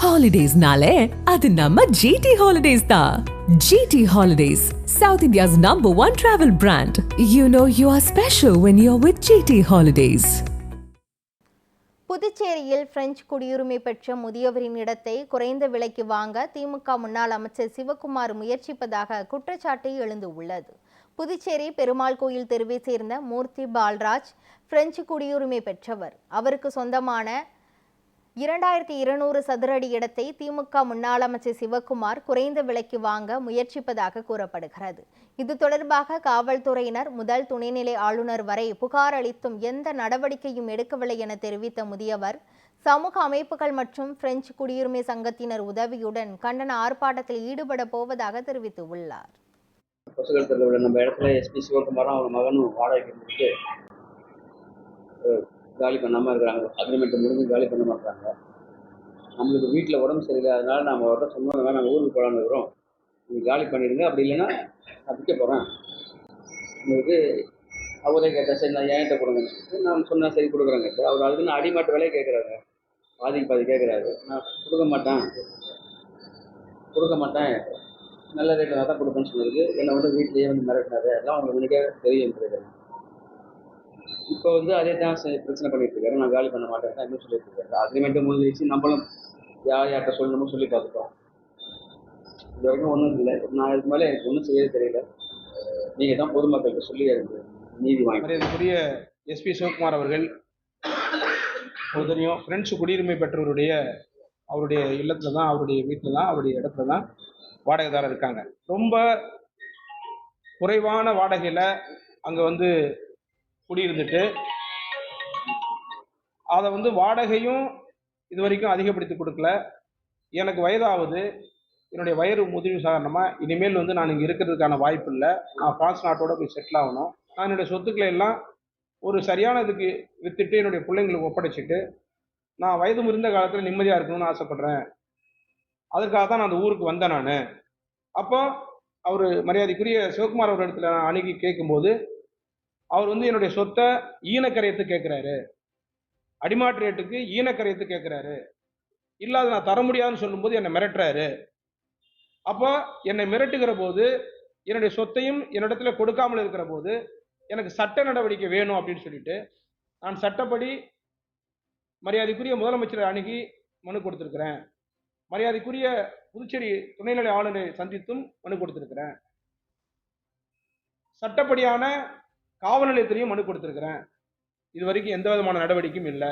Holidays-nale, adu namma GT Holidays da. GT Holidays, South India's #1 travel brand. You know you are special when you're with GT Holidays. புதுச்சேரியில் French குடியுரிமை பெற்ற முதியவரின் இடத்தை குறைந்த விலைக்கு வாங்க திமுக முன்னாள் அமைச்சர் சிவக்குமார் முயற்சிப்பதாக குற்றச்சாட்டு எழுந்துள்ளது. புதுச்சேரி பெருமாள் கோயில் தெருவை சேர்ந்த மூர்த்தி பால்ராஜ் பிரெஞ்சு குடியுரிமை பெற்றவர். அவருக்கு சொந்தமான 2200 சதுர அடி இடத்தை திமுக முன்னாள் அமைச்சர் சிவக்குமார் குறைந்த விலைக்கு வாங்க முயற்சிப்பதாக கூறப்படுகிறது. இது தொடர்பாக காவல்துறையினர் முதல் துணைநிலை ஆளுநர் வரை புகார் அளித்தும் எந்த நடவடிக்கையும் எடுக்கவில்லை என தெரிவித்த முதியவர், சமூக அமைப்புகள் மற்றும் பிரெஞ்சு குடியுரிமை சங்கத்தினர் உதவியுடன் கண்டன ஆர்ப்பாட்டத்தில் ஈடுபட போவதாக தெரிவித்துள்ளார். நம்ம இடத்துல எஸ்பி சிவகுமாரும் அவங்க மகனும் வாடகைக்கு காலி பண்ணாமல் இருக்கிறாங்க. அக்ரிமெண்ட் முடிஞ்சு காலி பண்ண மாட்டாங்க. நம்மளுக்கு வீட்டில் உடம்பு சரியில்லை, அதனால நம்ம அவர்கிட்ட சொன்னோம், நாங்கள் ஊருக்கு போகலான்னு இருக்கிறோம், நீங்கள் காலி பண்ணிடுங்க, அப்படி இல்லைன்னா நான் விற்க போகிறேன் உங்களுக்கு. அவரே கேட்டால் சரி நான் ஏன்ட்ட கொடுங்க, நான் சொன்னால் சரி கொடுக்குறேங்க. அவர் அதுக்கு நான் அடிமாட்டு விலையை கேட்குறாங்க, பாதிக்கு பாதி கேட்குறாரு. நான் கொடுக்க மாட்டேன் நல்ல ரேட்டில் தான் கொடுப்பேன்னு சொன்னதுக்கு என்னை வந்து வீட்லேயே வந்து மிரட்டினாரு. எல்லாம் உங்களுக்கு முன்னாடியே தெரியும். இப்போ வந்து அதே தான் பிரச்சனை பண்ணிட்டு இருக்காரு. நான் காலி பண்ண மாட்டேன் தான் இன்னும் சொல்லிட்டு இருக்காரு. அக்ரிமெண்ட்டு முடிஞ்சிச்சு, நம்மளும் யார்கிட்ட சொல்லணுமோ சொல்லி பார்த்துட்டோம். இது வரைக்கும் ஒன்றும் இல்லை. நான் இதுக்கு மேலே எனக்கு ஒன்றும் செய்ய தெரியல. நீங்கள் தான் பொதுமக்களுக்கு சொல்லி எனக்கு நீதி வாங்கி. இதுக்குரிய எஸ்பி சிவகுமார் அவர்கள் தெரியும், பிரெஞ்சு குடியுரிமை பெற்றவருடைய அவருடைய இல்லத்தில் தான், அவருடைய வீட்டில் தான், அவருடைய இடத்துல தான் வாடகைதாரர் இருக்காங்க. ரொம்ப குறைவான வாடகையில் அங்கே வந்து குடியிருந்துட்டு அதை வந்து வாடகையும் இது வரைக்கும் அதிகப்படுத்தி கொடுக்கல. எனக்கு வயதாகுது, என்னுடைய வயது முதிர்வு காரணமாக இனிமேல் வந்து நான் இங்கே இருக்கிறதுக்கான வாய்ப்பு இல்லை. நான் பிரான்ஸ் நாட்டோட போய் செட்டில் ஆகணும். நான் என்னுடைய சொத்துக்களை எல்லாம் ஒரு சரியான இதுக்கு விற்றுட்டு என்னுடைய பிள்ளைங்களுக்கு ஒப்படைச்சிட்டு நான் வயது முறிந்த காலத்தில் நிம்மதியாக இருக்கணும்னு ஆசைப்பட்றேன். அதற்காக தான் நான் அந்த ஊருக்கு வந்தேன். நான் அப்போ அவர் மரியாதைக்குரிய சிவகுமார் அவர் இடத்துல நான் அணுகி கேட்கும்போது அவர் வந்து என்னுடைய சொத்தை ஈனக்கரையத்து கேட்குறாரு, அடிமாட்டு ரேட்டுக்கு ஈனக்கரையத்து கேட்குறாரு. இல்லாத நான் தர முடியாதுன்னு சொல்லும்போது என்னை மிரட்டுறாரு. அப்போ என்னை மிரட்டுகிற போது என்னுடைய சொத்தையும் என்னிடத்துல கொடுக்காமல் இருக்கிற போது எனக்கு சட்ட நடவடிக்கை வேணும் அப்படின்னு சொல்லிட்டு நான் சட்டப்படி மரியாதைக்குரிய முதலமைச்சரை அணுகி மனு கொடுத்திருக்கிறேன். மரியாதைக்குரிய புதுச்சேரி துணைநிலை ஆளுநரை சந்தித்தும் மனு கொடுத்திருக்கிறேன். சட்டப்படியான காவல் நிலையத்திலையும் மனு கொடுத்திருக்கிறேன். இது வரைக்கும் எந்த விதமான நடவடிக்கையும் இல்லை.